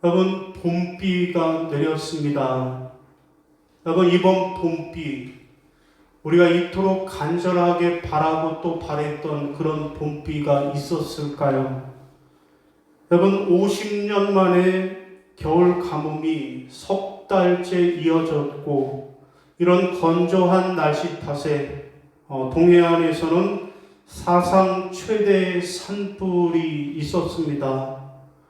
여러분, 봄비가 내렸습니다. 여러분, 이번 봄비, 우리가 이토록 간절하게 바라고 또 바랬던 그런 봄비가 있었을까요? 여러분, 50년 만에 겨울 가뭄이 석 달째 이어졌고, 이런 건조한 날씨 탓에 동해안에서는 사상 최대의 산불이 있었습니다.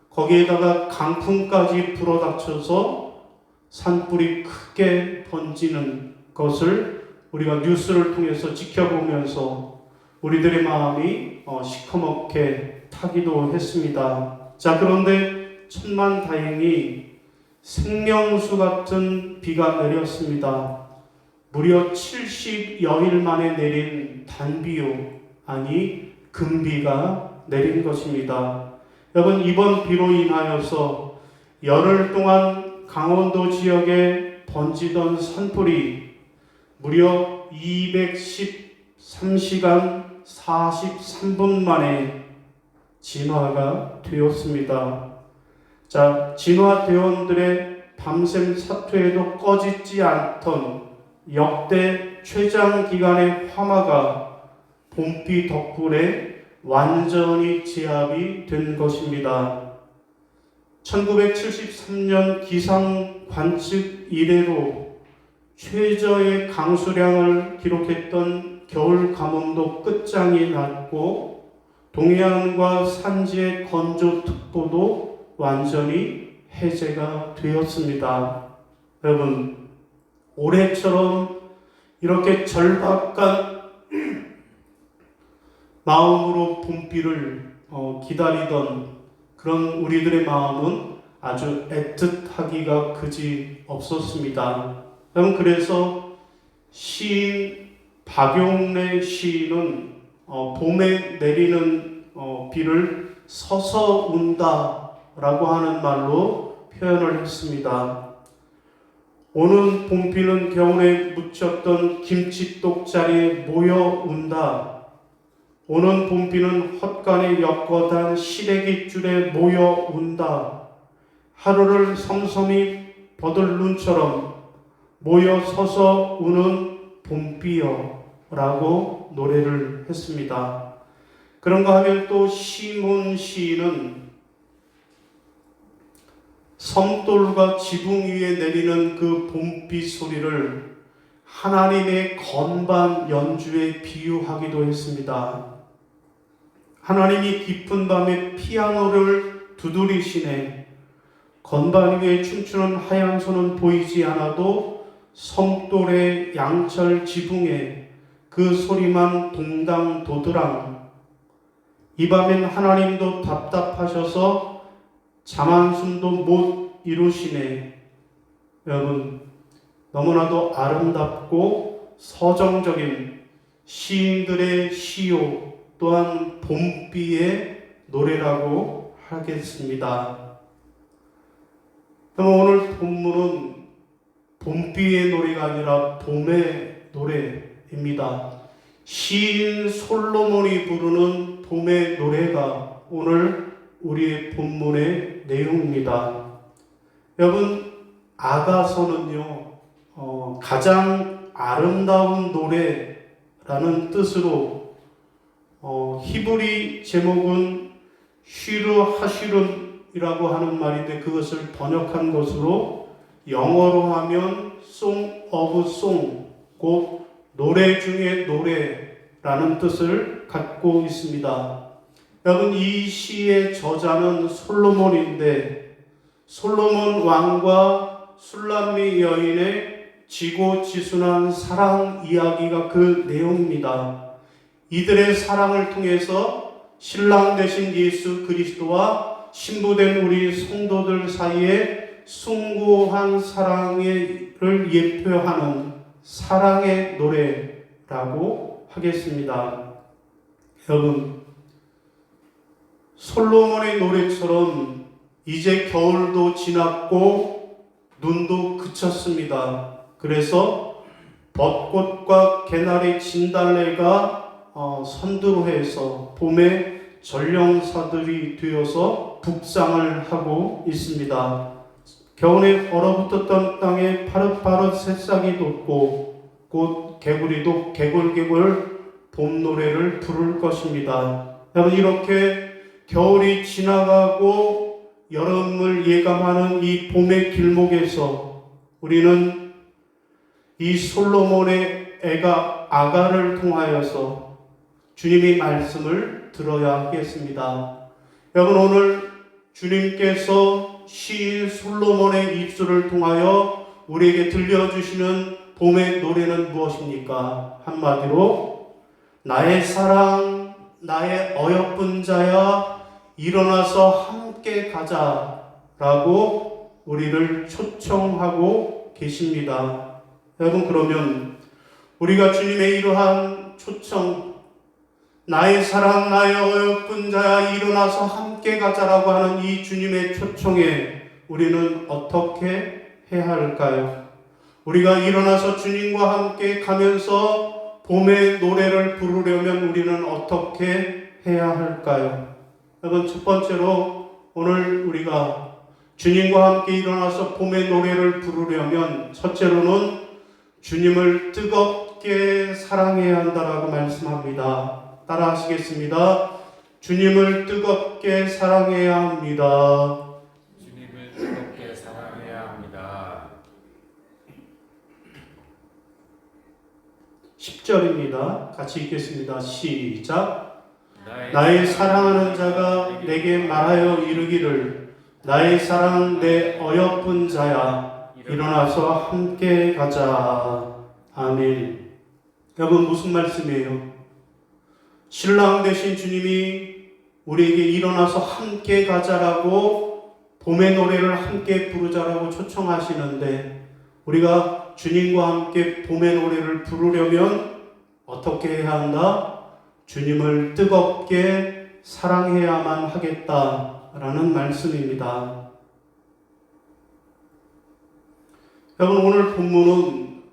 거기에다가 강풍까지 불어닥쳐서 산불이 크게 번지는 것을 우리가 뉴스를 통해서 지켜보면서 우리들의 마음이 시커멓게 타기도 했습니다. 자, 그런데 천만다행히 생명수 같은 비가 내렸습니다. 무려 70여일 만에 내린 단비요, 아니 금비가 내린 것입니다. 여러분, 이번 비로 인하여서 열흘 동안 강원도 지역에 번지던 산불이 무려 213시간 43분 만에 진화가 되었습니다. 자, 진화대원들의 밤샘 사투에도 꺼지지 않던 역대 최장 기간의 화마가 봄비 덕분에 완전히 제압이 된 것입니다. 1973년 기상 관측 이래로 최저의 강수량을 기록했던 겨울 가뭄도 끝장이 났고, 동해안과 산지의 건조특보도 완전히 해제가 되었습니다. 여러분, 올해처럼 이렇게 절박한 마음으로 봄비를 기다리던 그런 우리들의 마음은 아주 애틋하기가 그지 없었습니다. 그래서 시인 박용래 시인은 봄에 내리는 비를 서서 운다라고 하는 말로 표현을 했습니다. 오는 봄비는 겨울에 묻혔던 김치독 자리에 모여 운다. 오는 봄비는 헛간에 엮어단 시래기줄에 모여 운다. 하루를 섬섬이 버들 눈처럼 모여 서서 우는 봄비여 라고 노래를 했습니다. 그런가 하면 또 시몬 시인은 섬돌과 지붕 위에 내리는 그 봄비 소리를 하나님의 건반 연주에 비유하기도 했습니다. 하나님이 깊은 밤에 피아노를 두드리시네. 건반 위에 춤추는 하얀 손은 보이지 않아도 섬돌의 양철 지붕에 그 소리만 동당 도드랑. 이 밤엔 하나님도 답답하셔서 잠 한숨도 못 이루시네. 여러분, 너무나도 아름답고 서정적인 시인들의 시요, 또한 봄비의 노래라고 하겠습니다. 그럼 오늘 본문은 봄비의 노래가 아니라 봄의 노래입니다. 시인 솔로몬이 부르는 봄의 노래가 오늘 우리의 본문의 내용입니다. 여러분, 아가서는요, 가장 아름다운 노래라는 뜻으로 히브리 제목은 쉬르 하시름이라고 하는 말인데, 그것을 번역한 것으로 영어로 하면 Song of Song, 곧 노래 중에 노래라는 뜻을 갖고 있습니다. 여러분, 이 시의 저자는 솔로몬인데, 솔로몬 왕과 술람미 여인의 지고지순한 사랑 이야기가 그 내용입니다. 이들의 사랑을 통해서 신랑 되신 예수 그리스도와 신부된 우리 성도들 사이에 숭고한 사랑을 예표하는 사랑의 노래라고 하겠습니다. 여러분, 솔로몬의 노래처럼 이제 겨울도 지났고 눈도 그쳤습니다. 그래서 벚꽃과 개나리 진달래가 선두로해서 봄의 전령사들이 되어서 북상을 하고 있습니다. 겨울에 얼어붙었던 땅에 파릇파릇 새싹이 돋고 곧 개구리도 개굴개굴 봄 노래를 부를 것입니다. 여러분, 이렇게 겨울이 지나가고 여름을 예감하는 이 봄의 길목에서 우리는 이 솔로몬의 애가 아가를 통하여서 주님의 말씀을 들어야 하겠습니다. 여러분, 오늘 주님께서 시인 솔로몬의 입술을 통하여 우리에게 들려주시는 봄의 노래는 무엇입니까? 한마디로 나의 사랑, 나의 어여쁜 자야, 일어나서 함께 가자라고 우리를 초청하고 계십니다. 여러분, 그러면 우리가 주님의 이러한 초청, 나의 사랑, 나의 어여쁜 자야, 일어나서 함께 가자라고 하는 이 주님의 초청에 우리는 어떻게 해야 할까요? 우리가 일어나서 주님과 함께 가면서 봄의 노래를 부르려면 우리는 어떻게 해야 할까요? 여러분, 첫 번째로 오늘 우리가 주님과 함께 일어나서 봄의 노래를 부르려면 첫째로는 주님을 뜨겁게 사랑해야 한다라고 말씀합니다. 따라 하시겠습니다. 주님을 뜨겁게 사랑해야 합니다. 주님을 뜨겁게 사랑해야 합니다. 10절입니다. 같이 읽겠습니다. 시작. 나의 사랑하는 자가 내게 말하여 이르기를 나의 사랑 내 어여쁜 자야 일어나서 함께 가자. 아멘. 여러분, 무슨 말씀이에요? 신랑 되신 주님이 우리에게 일어나서 함께 가자라고 봄의 노래를 함께 부르자라고 초청하시는데 우리가 주님과 함께 봄의 노래를 부르려면 어떻게 해야 한다? 주님을 뜨겁게 사랑해야만 하겠다라는 말씀입니다. 여러분, 오늘 본문은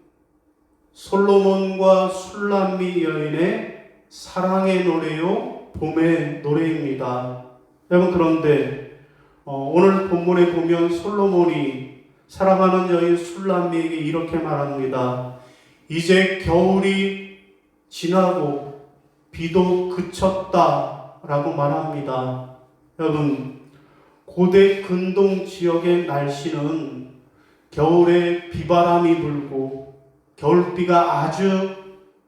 솔로몬과 술람미 여인의 사랑의 노래요, 봄의 노래입니다. 여러분, 그런데 오늘 본문에 보면 솔로몬이 사랑하는 여인 술람미에게 이렇게 말합니다. 이제 겨울이 지나고 비도 그쳤다라고 말합니다. 여러분, 고대 근동 지역의 날씨는 겨울에 비바람이 불고 겨울비가 아주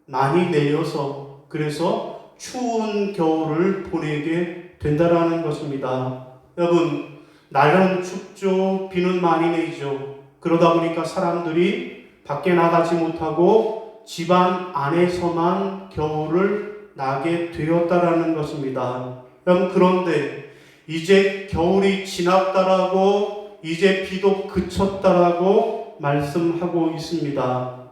많이 내려서 그래서 추운 겨울을 보내게 된다라는 것입니다. 여러분, 날은 춥죠. 비는 많이 내리죠. 그러다 보니까 사람들이 밖에 나가지 못하고 집안 안에서만 겨울을 나게 되었다라는 것입니다. 여러분, 그런데 이제 겨울이 지났다라고 이제 비도 그쳤다라고 말씀하고 있습니다.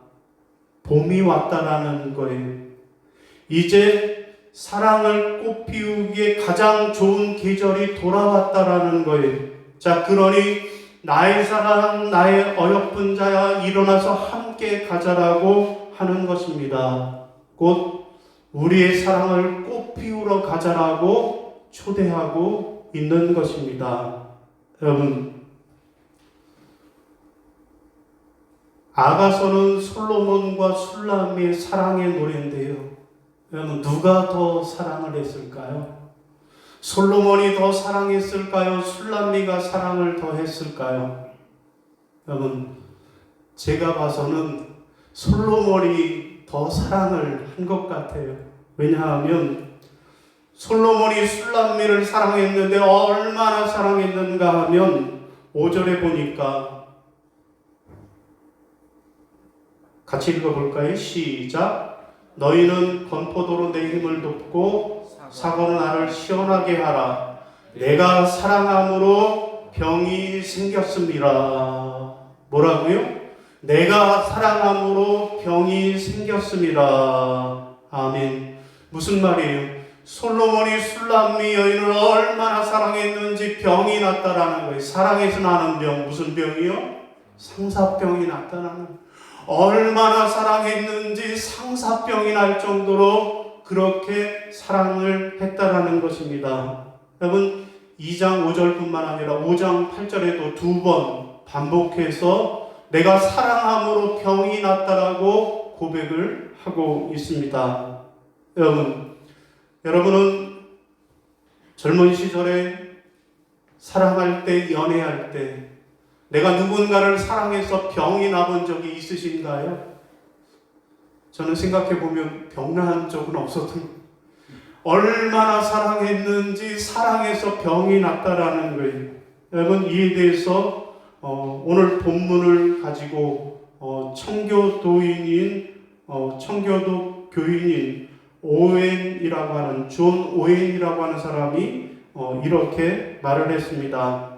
봄이 왔다라는 거예요. 이제 사랑을 꽃피우기에 가장 좋은 계절이 돌아왔다라는 거예요. 자, 그러니 나의 사랑, 나의 어여쁜 자야 일어나서 함께 가자라고 하는 것입니다. 곧 우리의 사랑을 꽃피우러 가자라고 초대하고 있는 것입니다. 여러분, 아가서는 솔로몬과 술람미의 사랑의 노래인데요. 여러분, 누가 더 사랑을 했을까요? 솔로몬이 더 사랑했을까요? 술람미가 사랑을 더 했을까요? 여러분, 제가 봐서는 솔로몬이 더 사랑을 한 것 같아요. 왜냐하면 솔로몬이 술람미를 사랑했는데 얼마나 사랑했는가 하면 5절에 보니까 같이 읽어볼까요? 시작. 너희는 건포도로 내 힘을 돕고 사고는 나를 시원하게 하라. 내가 사랑함으로 병이 생겼습니다. 뭐라고요? 내가 사랑함으로 병이 생겼습니다. 아멘. 무슨 말이에요? 솔로몬이 술람미 여인을 얼마나 사랑했는지 병이 났다라는 거예요. 사랑해서 나는 병, 무슨 병이요? 상사병이 났다라는 거예요. 얼마나 사랑했는지 상사병이 날 정도로 그렇게 사랑을 했다라는 것입니다. 여러분 2장 5절뿐만 아니라 5장 8절에도 2번 반복해서 내가 사랑함으로 병이 났다라고 고백을 하고 있습니다. 여러분은 젊은 시절에 사랑할 때, 연애할 때 내가 누군가를 사랑해서 병이 나본 적이 있으신가요? 저는 생각해보면 병난 적은 없었던, 얼마나 사랑했는지 사랑해서 병이 났다라는 거예요. 여러분 이에 대해서 오늘 본문을 가지고 청교도 교인인 오웬이라고 하는 존 오웬이라고 하는 사람이 이렇게 말을 했습니다.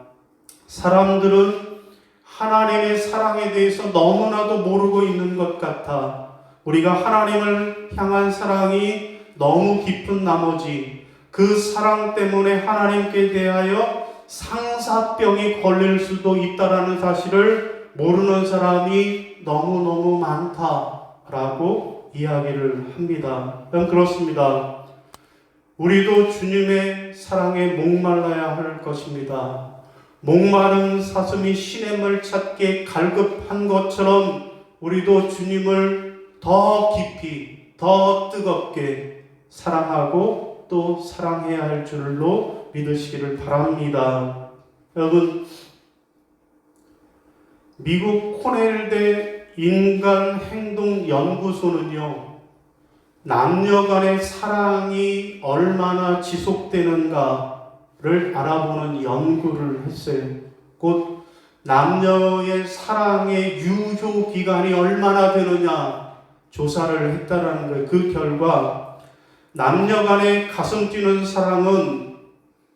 사람들은 하나님의 사랑에 대해서 너무나도 모르고 있는 것 같아. 우리가 하나님을 향한 사랑이 너무 깊은 나머지 그 사랑 때문에 하나님께 대하여 상사병이 걸릴 수도 있다라는 사실을 모르는 사람이 너무너무 많다라고 이야기를 합니다. 그렇습니다. 우리도 주님의 사랑에 목말라야 할 것입니다. 목마른 사슴이 시냇물 찾기에 갈급한 것처럼 우리도 주님을 더 깊이, 더 뜨겁게 사랑하고 또 사랑해야 할 줄로 믿으시기를 바랍니다. 여러분, 미국 코넬대 인간행동연구소는요, 남녀 간의 사랑이 얼마나 지속되는가를 알아보는 연구를 했어요. 곧 남녀의 사랑의 유효 기간이 얼마나 되느냐 조사를 했다라는 거예요. 그 결과 남녀 간의 가슴 뛰는 사랑은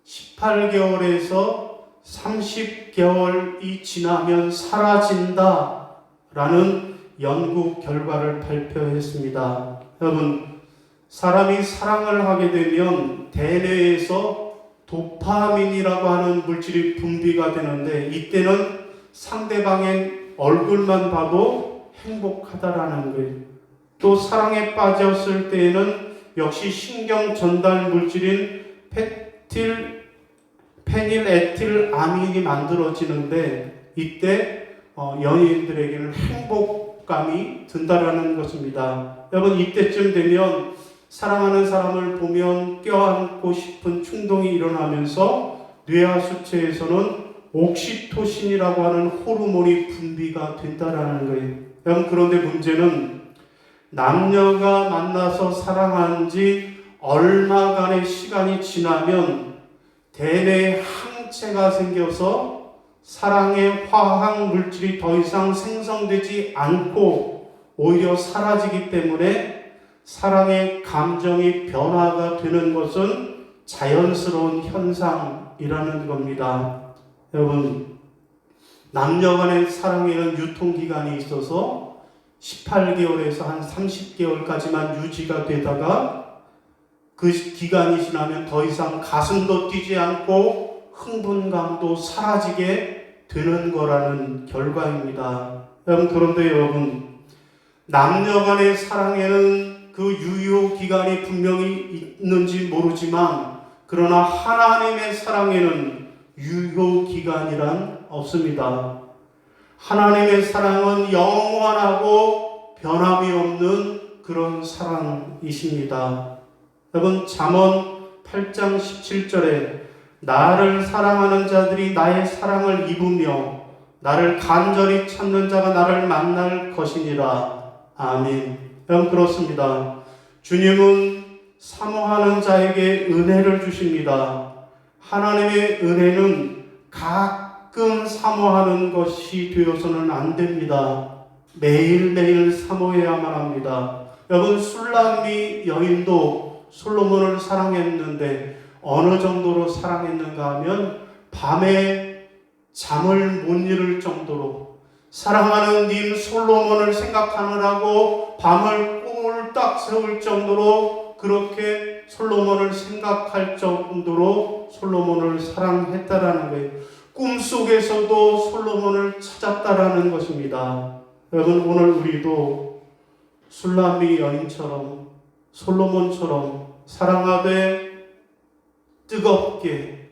18개월에서 30개월이 지나면 사라진다라는 연구 결과를 발표했습니다. 여러분, 사람이 사랑을 하게 되면 대뇌에서 도파민이라고 하는 물질이 분비가 되는데 이때는 상대방의 얼굴만 봐도 행복하다라는 거예요. 또 사랑에 빠졌을 때에는 역시 신경 전달 물질인 페닐에틸아민이 만들어지는데 이때 연예인들에게는 행복감이 든다라는 것입니다. 여러분 이때쯤 되면 사랑하는 사람을 보면 껴안고 싶은 충동이 일어나면서 뇌하수체에서는 옥시토신이라고 하는 호르몬이 분비가 된다라는 거예요. 여러분 그런데 문제는 남녀가 만나서 사랑한 지 얼마간의 시간이 지나면 대뇌에 항체가 생겨서 사랑의 화학 물질이 더 이상 생성되지 않고 오히려 사라지기 때문에 사랑의 감정이 변화가 되는 것은 자연스러운 현상이라는 겁니다. 여러분, 남녀 간의 사랑에는 유통기간이 있어서 18개월에서 한 30개월까지만 유지가 되다가 그 기간이 지나면 더 이상 가슴도 뛰지 않고 흥분감도 사라지게 되는 거라는 결과입니다. 그런데 여러분, 남녀 간의 사랑에는 그 유효 기간이 분명히 있는지 모르지만 그러나 하나님의 사랑에는 유효 기간이란 없습니다. 하나님의 사랑은 영원하고 변함이 없는 그런 사랑이십니다. 여러분 잠언 8장 17절에 나를 사랑하는 자들이 나의 사랑을 입으며 나를 간절히 찾는 자가 나를 만날 것이니라. 아멘. 여러분 그렇습니다. 주님은 사모하는 자에게 은혜를 주십니다. 하나님의 은혜는 가끔 사모하는 것이 되어서는 안 됩니다. 매일매일 사모해야만 합니다. 여러분 술람미 여인도 솔로몬을 사랑했는데 어느 정도로 사랑했는가 하면 밤에 잠을 못 이룰 정도로 사랑하는 님 솔로몬을 생각하느라고 밤을 꼴딱 세울 정도로 그렇게 솔로몬을 생각할 정도로 솔로몬을 사랑했다라는 거예요. 꿈속에서도 솔로몬을 찾았다라는 것입니다. 여러분 오늘 우리도 술람미 여인처럼 솔로몬처럼 사랑하되 뜨겁게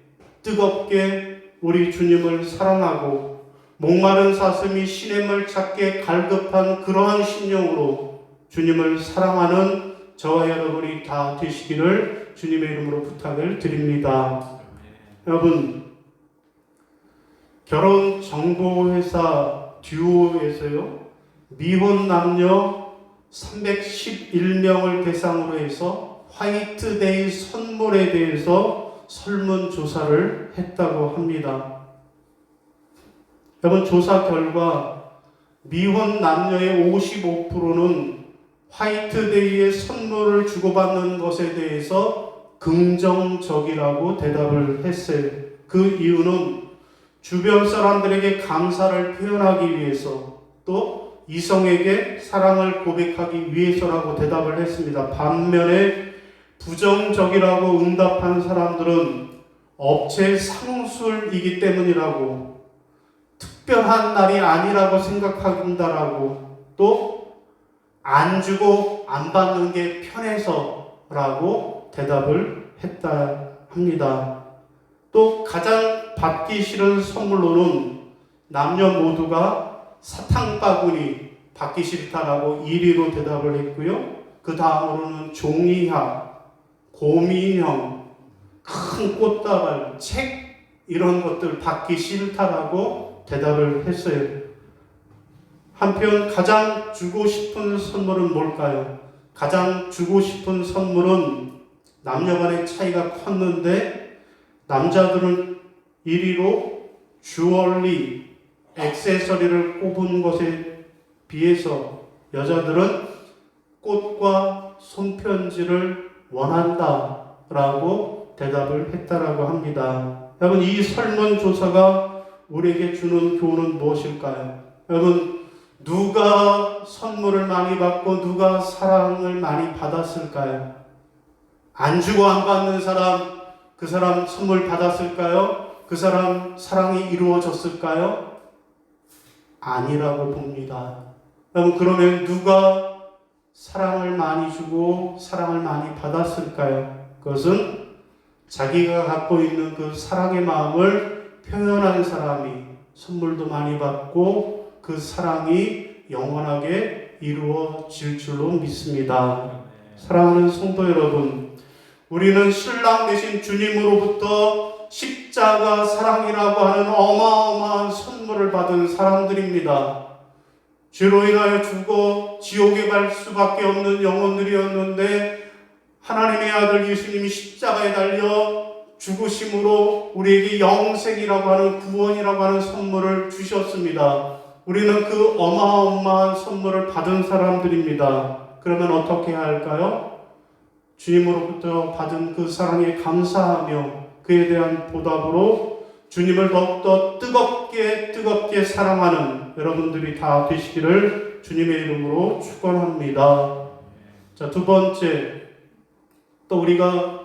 우리 주님을 사랑하고 목마른 사슴이 시냇물 찾게 갈급한 그러한 심령으로 주님을 사랑하는 저와 여러분이 다 되시기를 주님의 이름으로 부탁을 드립니다. 여러분, 결혼 정보회사 듀오에서요, 미혼 남녀 311명을 대상으로 해서 화이트데이 선물에 대해서 설문조사를 했다고 합니다. 여러분, 조사 결과 미혼 남녀의 55%는 화이트데이의 선물을 주고받는 것에 대해서 긍정적이라고 대답을 했어요. 그 이유는 주변 사람들에게 감사를 표현하기 위해서, 또 이성에게 사랑을 고백하기 위해서라고 대답을 했습니다. 반면에 부정적이라고 응답한 사람들은 업체 상술이기 때문이라고, 특별한 날이 아니라고 생각한다라고, 또 안 주고 안 받는 게 편해서라고 대답을 했다 합니다. 또 가장 받기 싫은 선물로는 남녀 모두가 사탕바구니 받기 싫다라고 1위로 대답을 했고요. 그 다음으로는 종이학, 고민형, 큰 꽃다발, 책 이런 것들 받기 싫다라고 대답을 했어요. 한편 가장 주고 싶은 선물은 뭘까요? 가장 주고 싶은 선물은 남녀 간의 차이가 컸는데 남자들은 1위로 주얼리, 액세서리를 꼽은 것에 비해서 여자들은 꽃과 손편지를 원한다 라고 대답을 했다라고 합니다. 여러분, 이 설문조사가 우리에게 주는 교훈은 무엇일까요? 여러분, 누가 선물을 많이 받고 누가 사랑을 많이 받았을까요? 안 주고 안 받는 사람, 그 사람 선물 받았을까요? 그 사람 사랑이 이루어졌을까요? 아니라고 봅니다. 그러면 누가 사랑을 많이 주고 사랑을 많이 받았을까요? 그것은 자기가 갖고 있는 그 사랑의 마음을 표현한 사람이 선물도 많이 받고 그 사랑이 영원하게 이루어질 줄로 믿습니다. 사랑하는 성도 여러분, 우리는 신랑 되신 주님으로부터 십자가 사랑이라고 하는 어마어마한 선물을 받은 사람들입니다. 죄로 인하여 죽어 지옥에 갈 수밖에 없는 영혼들이었는데 하나님의 아들 예수님이 십자가에 달려 죽으심으로 우리에게 영생이라고 하는 구원이라고 하는 선물을 주셨습니다. 우리는 그 어마어마한 선물을 받은 사람들입니다. 그러면 어떻게 해야 할까요? 주님으로부터 받은 그 사랑에 감사하며 그에 대한 보답으로 주님을 더욱더 뜨겁게 사랑하는 여러분들이 다 되시기를 주님의 이름으로 축원합니다. 자, 두 번째, 또 우리가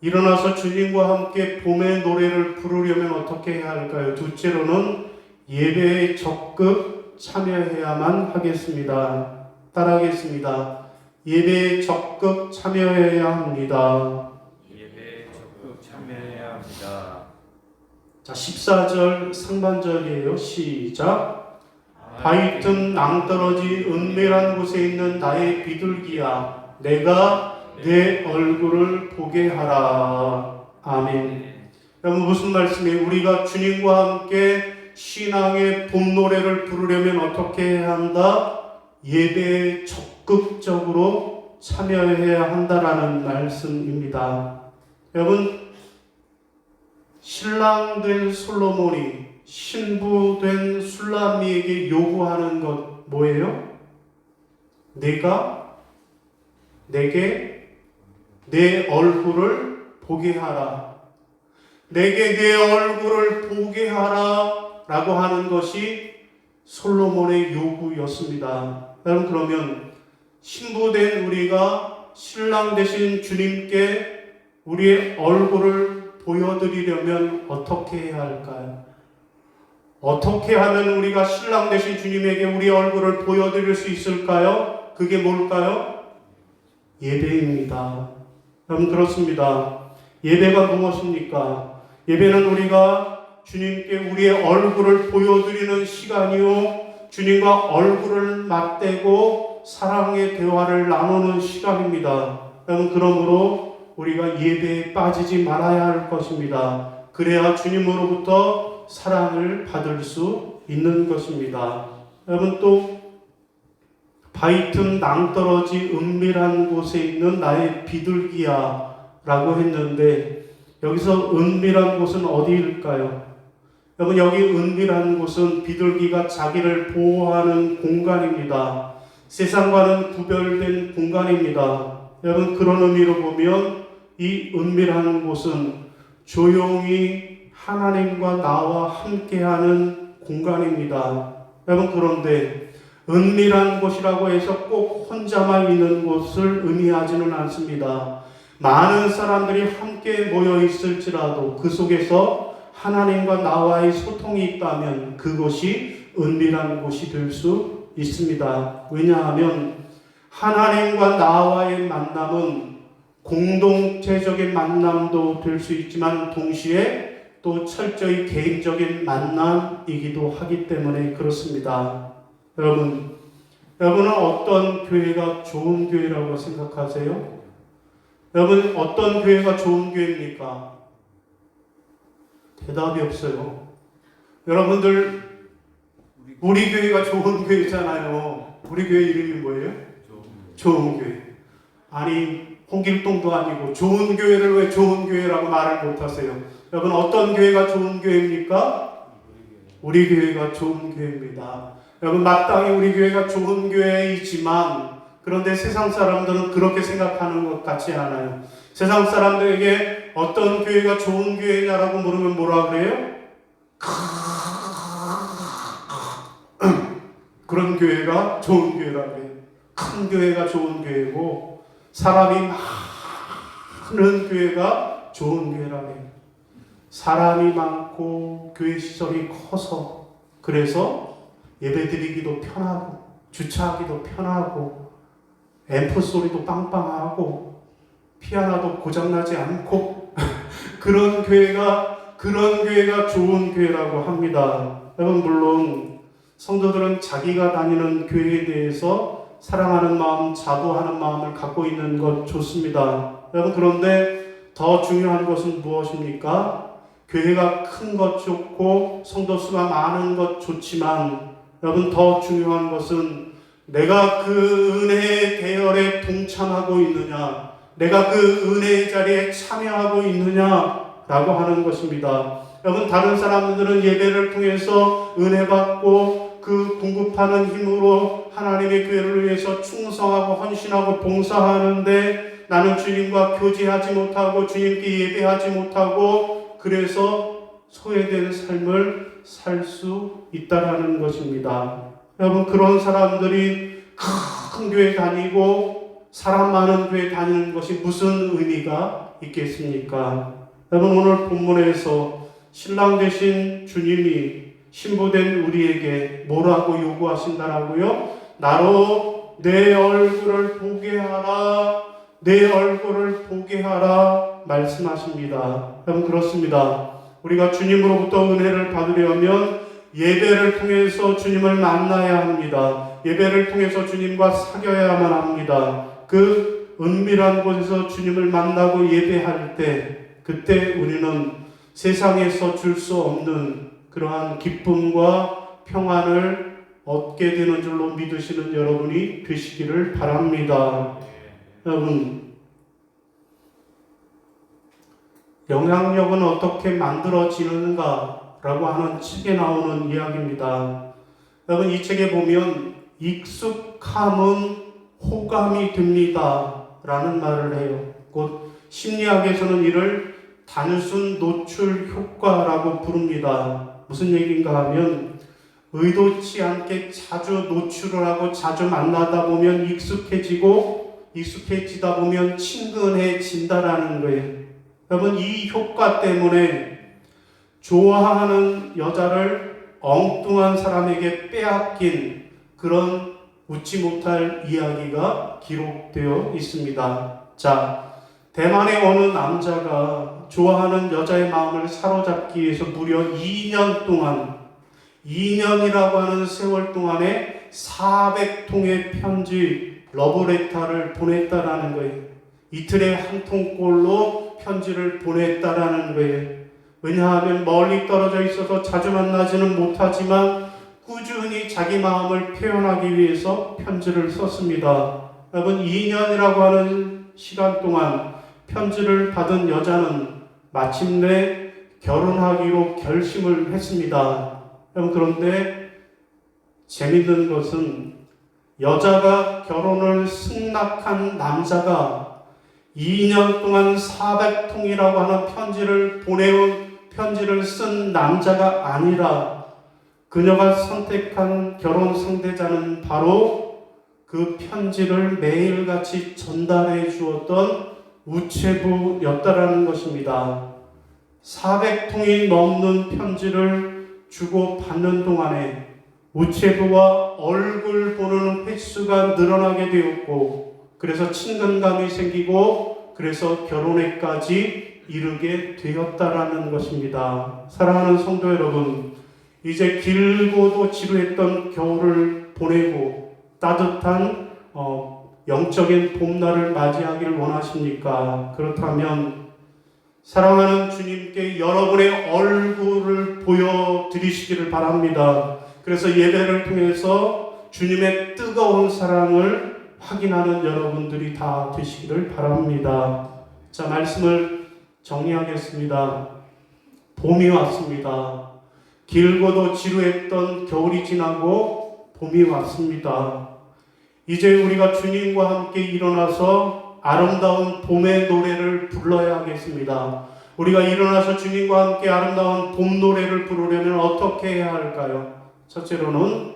일어나서 주님과 함께 봄의 노래를 부르려면 어떻게 해야 할까요? 둘째로는 예배에 적극 참여해야만 하겠습니다. 따라하겠습니다. 예배에 적극 참여해야 합니다. 예배에 적극 참여해야 합니다. 자, 14절 상반절이에요. 시작. 바위 틈 낭떠러지 은밀한 곳에 있는 나의 비둘기야, 내가 내 얼굴을 보게 하라. 아멘. 여러분, 무슨 말씀이에요? 우리가 주님과 함께 신앙의 봄 노래를 부르려면 어떻게 해야 한다? 예배에 적극적으로 참여해야 한다라는 말씀입니다. 여러분, 신랑된 솔로몬이 신부된 술라미에게 요구하는 것 뭐예요? 내가 내게 내 얼굴을 보게 하라. 내게 내 얼굴을 보게 하라 라고 하는 것이 솔로몬의 요구였습니다. 여러분, 그러면 신부된 우리가 신랑 되신 주님께 우리의 얼굴을 보여드리려면 어떻게 해야 할까요? 어떻게 하면 우리가 신랑 되신 주님에게 우리 얼굴을 보여드릴 수 있을까요? 그게 뭘까요? 예배입니다. 여러분 그렇습니다. 예배가 무엇입니까? 예배는 우리가 주님께 우리의 얼굴을 보여드리는 시간이요, 주님과 얼굴을 맞대고 사랑의 대화를 나누는 시간입니다. 여러분 그러므로 우리가 예배에 빠지지 말아야 할 것입니다. 그래야 주님으로부터 사랑을 받을 수 있는 것입니다. 여러분 또 바위 틈 낭떠러지 은밀한 곳에 있는 나의 비둘기야 라고 했는데, 여기서 은밀한 곳은 어디일까요? 여러분 여기 은밀한 곳은 비둘기가 자기를 보호하는 공간입니다. 세상과는 구별된 공간입니다. 여러분 그런 의미로 보면 이 은밀한 곳은 조용히 하나님과 나와 함께하는 공간입니다. 여러분 그런데 은밀한 곳이라고 해서 꼭 혼자만 있는 곳을 의미하지는 않습니다. 많은 사람들이 함께 모여 있을지라도 그 속에서 하나님과 나와의 소통이 있다면 그곳이 은밀한 곳이 될 수 있습니다. 왜냐하면 하나님과 나와의 만남은 공동체적인 만남도 될 수 있지만 동시에 또 철저히 개인적인 만남이기도 하기 때문에 그렇습니다. 여러분은 어떤 교회가 좋은 교회라고 생각하세요? 여러분 어떤 교회가 좋은 교회입니까? 대답이 없어요. 여러분들 우리 교회가 좋은 교회잖아요. 우리 교회 이름이 뭐예요? 좋은 교회. 아니 홍길동도 아니고 좋은 교회를 왜 좋은 교회라고 말을 못하세요? 여러분 어떤 교회가 좋은 교회입니까? 우리 교회가 좋은 교회입니다. 여러분 마땅히 우리 교회가 좋은 교회이지만 그런데 세상 사람들은 그렇게 생각하는 것 같지 않아요. 세상 사람들에게 어떤 교회가 좋은 교회냐라고 물으면 뭐라 그래요? 그런 교회가 좋은 교회라고 해요. 큰 교회가 좋은 교회고 사람이 많은 교회가 좋은 교회라고 해요. 사람이 많고 교회 시설이 커서 그래서 예배드리기도 편하고 주차하기도 편하고 앰프 소리도 빵빵하고 피아노도 고장나지 않고 그런 교회가 좋은 교회라고 합니다. 여러분 물론 성도들은 자기가 다니는 교회에 대해서 사랑하는 마음, 자부하는 마음을 갖고 있는 것 좋습니다. 여러분 그런데 더 중요한 것은 무엇입니까? 교회가 큰 것 좋고 성도 수가 많은 것 좋지만 여러분 더 중요한 것은 내가 그 은혜의 대열에 동참하고 있느냐, 내가 그 은혜의 자리에 참여하고 있느냐라고 하는 것입니다. 여러분 다른 사람들은 예배를 통해서 은혜 받고 그 공급하는 힘으로 하나님의 교회를 위해서 충성하고 헌신하고 봉사하는데 나는 주님과 교제하지 못하고 주님께 예배하지 못하고 그래서 소외된 삶을 살 수 있다라는 것입니다. 여러분 그런 사람들이 큰 교회 다니고 사람 많은 교회 다니는 것이 무슨 의미가 있겠습니까? 여러분 오늘 본문에서 신랑 되신 주님이 신부된 우리에게 뭐라고 요구하신다라고요? 나로 내 얼굴을 보게 하라, 내 얼굴을 보게 하라 말씀하십니다. 여러분 그렇습니다. 우리가 주님으로부터 은혜를 받으려면 예배를 통해서 주님을 만나야 합니다. 예배를 통해서 주님과 사귀어야만 합니다. 그 은밀한 곳에서 주님을 만나고 예배할 때 그때 우리는 세상에서 줄 수 없는 그러한 기쁨과 평안을 얻게 되는 줄로 믿으시는 여러분이 되시기를 바랍니다. 여러분 영향력은 어떻게 만들어지는가 라고 하는 책에 나오는 이야기입니다. 여러분 이 책에 보면 익숙함은 호감이 됩니다 라는 말을 해요. 곧 심리학에서는 이를 단순 노출 효과라고 부릅니다. 무슨 얘기인가 하면 의도치 않게 자주 노출을 하고 자주 만나다 보면 익숙해지다 보면 친근해진다라는 거예요. 여러분 이 효과 때문에 좋아하는 여자를 엉뚱한 사람에게 빼앗긴 그런 웃지 못할 이야기가 기록되어 있습니다. 자, 대만의 어느 남자가 좋아하는 여자의 마음을 사로잡기 위해서 무려 2년 동안, 2년이라고 하는 세월 동안에 400통의 편지, 러브레터를 보냈다라는 거예요. 이틀에 한 통꼴로 편지를 보냈다라는 거예요. 왜냐하면 멀리 떨어져 있어서 자주 만나지는 못하지만 꾸준히 자기 마음을 표현하기 위해서 편지를 썼습니다. 여러분, 2년이라고 하는 시간 동안 편지를 받은 여자는 마침내 결혼하기로 결심을 했습니다. 여러분, 그런데 재밌는 것은 여자가 결혼을 승낙한 남자가 2년 동안 400통이라고 하는 편지를 쓴 남자가 아니라 그녀가 선택한 결혼 상대자는 바로 그 편지를 매일같이 전달해 주었던 우체부였다라는 것입니다. 400통이 넘는 편지를 주고 받는 동안에 우체부와 얼굴 보는 횟수가 늘어나게 되었고, 그래서 친근감이 생기고, 그래서 결혼에까지 이르게 되었다라는 것입니다. 사랑하는 성도 여러분, 이제 길고도 지루했던 겨울을 보내고 따뜻한 영적인 봄날을 맞이하기를 원하십니까? 그렇다면 사랑하는 주님께 여러분의 얼굴을 보여드리시기를 바랍니다. 그래서 예배를 통해서 주님의 뜨거운 사랑을 확인하는 여러분들이 다 되시기를 바랍니다. 자, 말씀을 정리하겠습니다. 봄이 왔습니다. 길고도 지루했던 겨울이 지나고 봄이 왔습니다. 이제 우리가 주님과 함께 일어나서 아름다운 봄의 노래를 불러야 하겠습니다. 우리가 일어나서 주님과 함께 아름다운 봄 노래를 부르려면 어떻게 해야 할까요? 첫째로는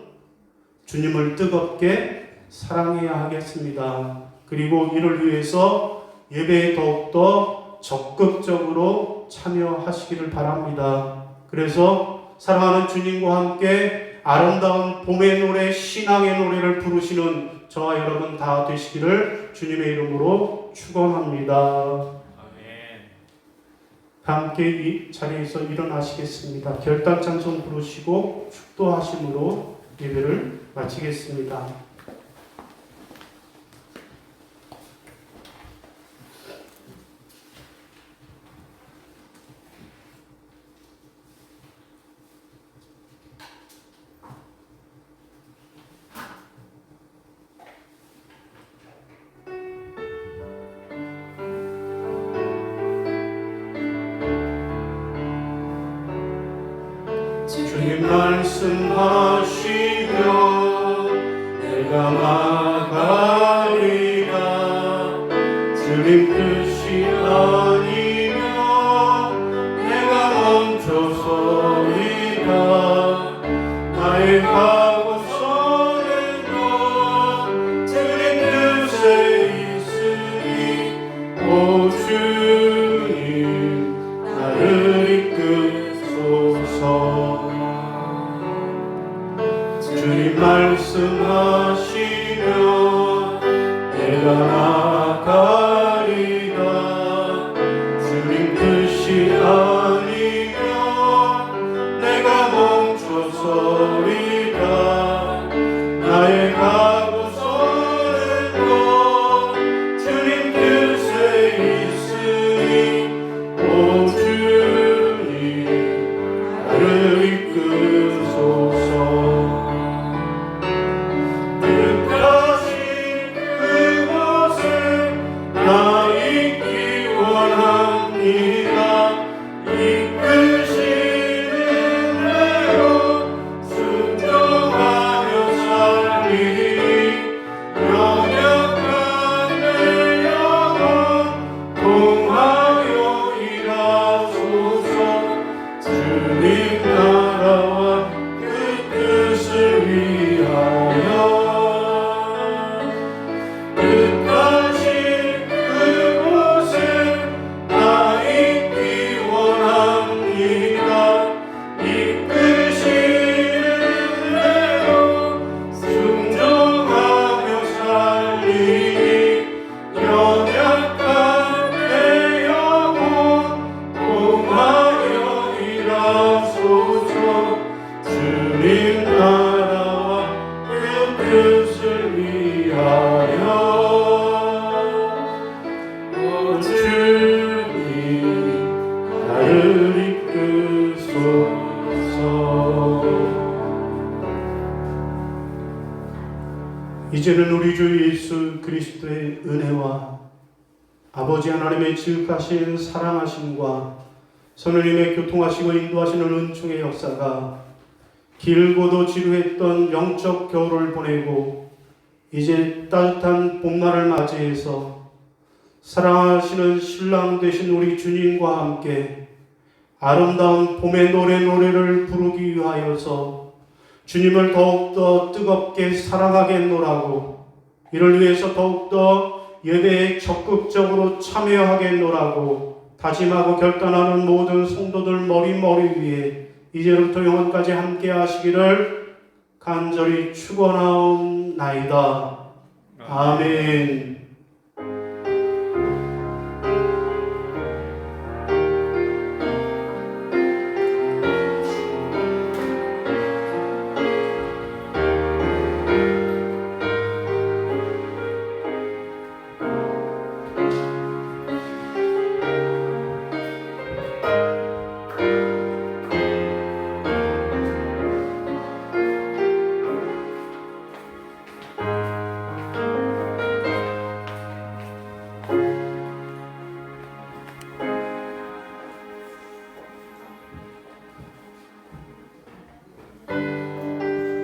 주님을 뜨겁게 사랑해야 하겠습니다. 그리고 이를 위해서 예배에 더욱더 적극적으로 참여하시기를 바랍니다. 그래서 사랑하는 주님과 함께 아름다운 봄의 노래, 신앙의 노래를 부르시는 저와 여러분 다 되시기를 주님의 이름으로 축원합니다. 아멘. 함께 이 자리에서 일어나시겠습니다. 결단 찬송 부르시고 축도하심으로 예배를 마치겠습니다. 주님 말씀하시며 내가 나가리라. 주님 뜻이 아니면 내가 멈춰서리라. 나의 각오선에도 주님 뜻에 있으니 오 주님 나를 이끄소서. 주님 말씀하시며 내가 나가리라. 주님 뜻이 아니면 내가 멈춰서리라. 나의 각오선에도 주님 뜻에 있으니 오 주님 나를 이끄소서. 끝까지 그곳에 나 이제는 우리 주 예수 그리스도의 은혜와 아버지 하나님의 지극하신 사랑하심과 성령님의 교통하시고 인도하시는 은총의 역사가 길고도 지루했던 영적 겨울을 보내고 이제 따뜻한 봄날을 맞이해서 사랑하시는 신랑 되신 우리 주님과 함께 아름다운 봄의 노래를 부르기 위하여서 주님을 더욱더 뜨겁게 사랑하겠노라고, 이를 위해서 더욱더 예배에 적극적으로 참여하겠노라고 다짐하고 결단하는 모든 성도들 머리 위에 이제부터 영원까지 함께 하시기를 간절히 축원하옵나이다. 아멘.